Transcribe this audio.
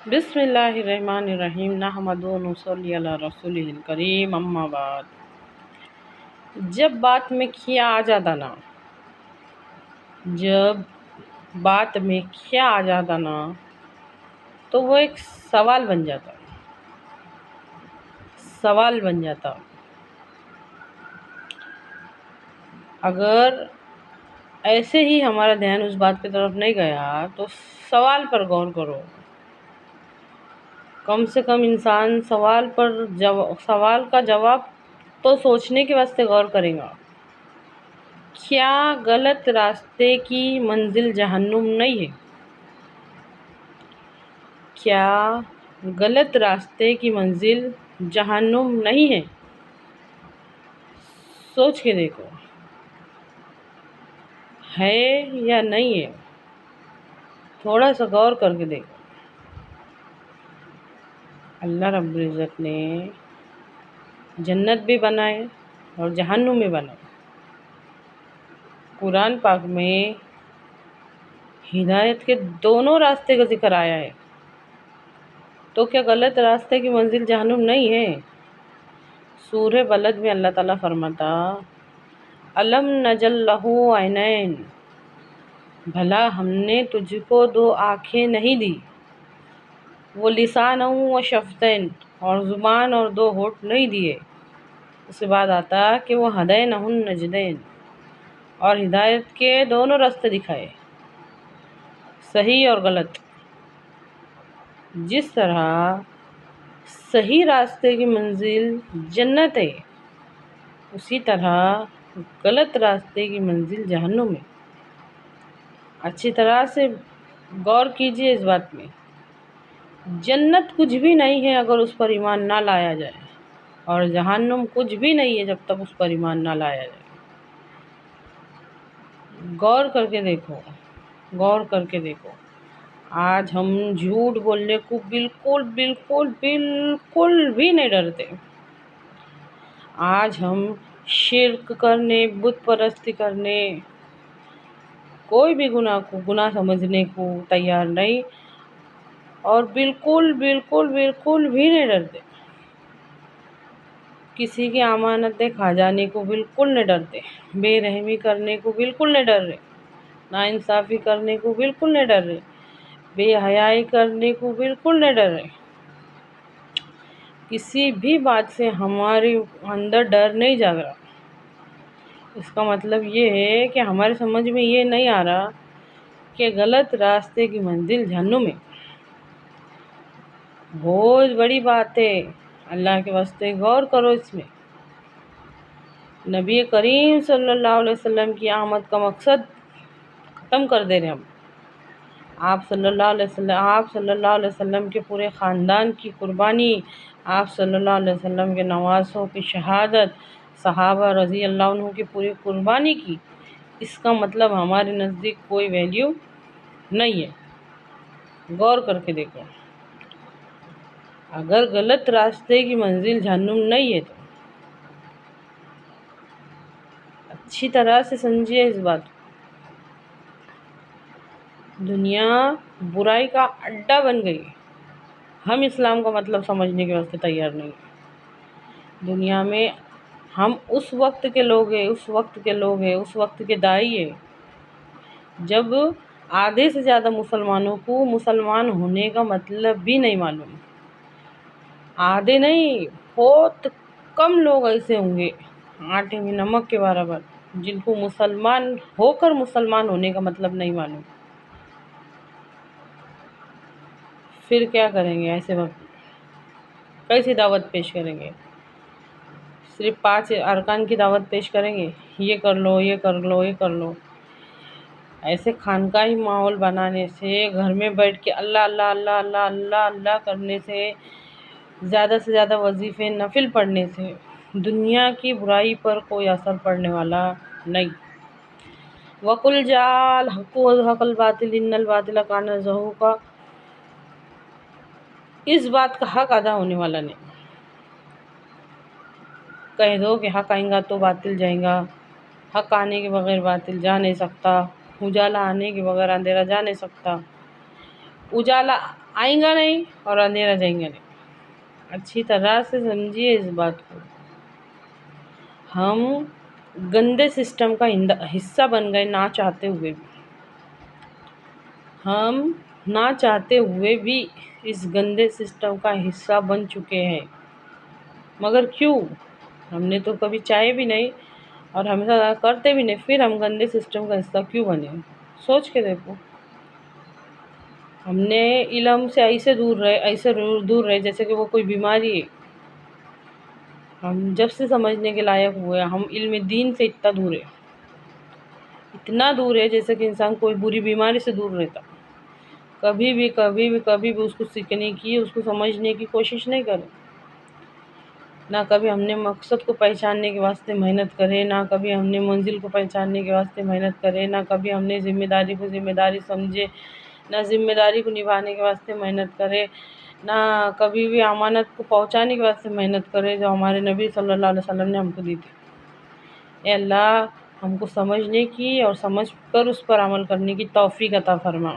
بسم اللہ الرحمن الرحیم نحمدہ و نصلی علی رسولہ الکریم اما بعد۔ جب بات میں کیا آ جاتا نا تو وہ ایک سوال بن جاتا۔ اگر ایسے ہی ہمارا دھیان اس بات کی طرف نہیں گیا تو سوال پر غور کرو۔ کم سے کم انسان سوال کا جواب تو سوچنے کے واسطے غور کرے گا۔ کیا غلط راستے کی منزل جہنم نہیں ہے؟ کیا غلط راستے کی منزل جہنم نہیں ہے؟ سوچ کے دیکھو، ہے یا نہیں ہے؟ تھوڑا سا غور کر کے دیکھو۔ اللہ رب العزت نے جنت بھی بنائے اور جہنم بھی بنائے۔ قرآن پاک میں ہدایت کے دونوں راستے کا ذکر آیا ہے، تو کیا غلط راستے کی منزل جہنم نہیں ہے؟ سورہ بلد میں اللہ تعالیٰ فرماتا، الم نجعل لہ عینین، بھلا ہم نے تجھ کو دو آنکھیں نہیں دی، وہ لسانا و شفتین، اور زبان اور دو ہونٹ نہیں دیے۔ اس کے بعد آتا کہ وہ ہدینہ النجدین، اور ہدایت کے دونوں راستے دکھائے، صحیح اور غلط۔ جس طرح صحیح راستے کی منزل جنت ہے، اسی طرح غلط راستے کی منزل جہنم ہے۔ اچھی طرح سے غور کیجئے اس بات میں۔ جنت کچھ بھی نہیں ہے اگر اس پر ایمان نہ لایا جائے، اور جہنم کچھ بھی نہیں ہے جب تک اس پر ایمان نہ لایا جائے۔ غور کر کے دیکھو۔ آج ہم جھوٹ بولنے کو بالکل بھی نہیں ڈرتے۔ آج ہم شرک کرنے، بت پرستی کرنے، کوئی بھی گناہ کو گناہ سمجھنے کو تیار نہیں، اور بالکل بھی نہیں ڈرتے۔ کسی کی امانتیں کھا جانے کو بالکل نہیں ڈرتے، بے رحمی کرنے کو بالکل نہیں ڈر رہے، ناانصافی کرنے کو بالکل نہیں ڈر رہے، بے حیائی کرنے کو بالکل نہیں ڈر رہے۔ کسی بھی بات سے ہمارے اندر ڈر نہیں جاگ رہا۔ اس کا مطلب یہ ہے کہ ہمارے سمجھ میں یہ نہیں آ رہا کہ غلط راستے کی منزل جہنم ہے۔ بہت بڑی بات ہے، اللہ کے واسطے غور کرو اس میں۔ نبی کریم صلی اللہ علیہ وسلم کی آمد کا مقصد ختم کر دے رہے ہم۔ آپ صلی اللہ علیہ وسلم کے پورے خاندان کی قربانی، آپ صلی اللہ علیہ وسلم کے نواسوں کی شہادت، صحابہ رضی اللہ عنہ کی پوری قربانی کی، اس کا مطلب ہمارے نزدیک کوئی ویلیو نہیں ہے۔ غور کر کے دیکھو۔ اگر غلط راستے کی منزل جہنم نہیں ہے تو اچھی طرح سے سمجھیے اس بات کو۔ دنیا برائی کا اڈا بن گئی، ہم اسلام کا مطلب سمجھنے کے واسطے تیار نہیں۔ دنیا میں ہم اس وقت کے لوگ ہیں، اس وقت کے داعی ہیں جب آدھے سے زیادہ مسلمانوں کو مسلمان ہونے کا مطلب بھی نہیں معلوم۔ آدھے نہیں، بہت کم لوگ ایسے ہوں گے آٹے میں نمک کے برابر، جن کو مسلمان ہونے کا مطلب نہیں معلوم۔ پھر کیا کریں گے ایسے وقت؟ کیسی دعوت پیش کریں گے؟ صرف 5 ارکان کی دعوت پیش کریں گے، یہ کر لو، یہ کر لو، یہ کر لو۔ ایسے خانقاہی ماحول بنانے سے، گھر میں بیٹھ کے اللہ اللہ اللہ اللہ اللہ اللہ کرنے سے، زیادہ سے زیادہ وظیفے نفل پڑھنے سے دنیا کی برائی پر کوئی اثر پڑنے والا نہیں۔ وَقُلْ جَاءَ الْحَقُّ وَزَهَقَ الْبَاطِلُ إِنَّ الْبَاطِلَ كَانَ زَهُوقًا، اس بات کا حق ادا ہونے والا نہیں۔ کہہ دو کہ حق آئیں گا تو باطل جائیں گا، حق آنے کے بغیر باطل جا نہیں سکتا، اجالا آنے کے بغیر اندھیرا جا نہیں سکتا۔ اجالا آئیں گا نہیں اور اندھیرا جائیں گا نہیں۔ اچھی طرح سے سمجھیے اس بات کو۔ ہم گندے سسٹم کا حصہ بن گئے نہ چاہتے ہوئے بھی۔ ہم نہ چاہتے ہوئے بھی اس گندے سسٹم کا حصہ بن چکے ہیں۔ مگر کیوں؟ ہم نے تو کبھی چاہے بھی نہیں اور ہمیشہ کرتے بھی نہیں، پھر ہم گندے سسٹم کا حصہ کیوں بنے؟ سوچ کے دیکھو۔ ہم نے علم سے ایسے دور رہے جیسے کہ وہ کوئی بیماری ہے۔ ہم جب سے سمجھنے کے لائق ہوئے ہم علم دین سے اتنا دور ہے جیسے کہ انسان کوئی بری بیماری سے دور رہتا۔ کبھی بھی اس کو سیکھنے کی، اس کو سمجھنے کی کوشش نہیں کرے۔ نہ کبھی ہم نے مقصد کو پہچاننے کے واسطے محنت کرے، نہ کبھی ہم نے منزل کو پہچاننے کے واسطے محنت کرے، نہ کبھی ہم نے ذمہ داری کو ذمہ داری سمجھے، نہ ذمہ داری کو نبھانے کے واسطے محنت کرے، نہ کبھی بھی امانت کو پہنچانے کے واسطے محنت کرے جو ہمارے نبی صلی اللہ علیہ وسلم نے ہم کو دی تھی۔ اے اللہ ہم کو سمجھنے کی اور سمجھ کر اس پر عمل کرنے کی توفیق عطا فرما۔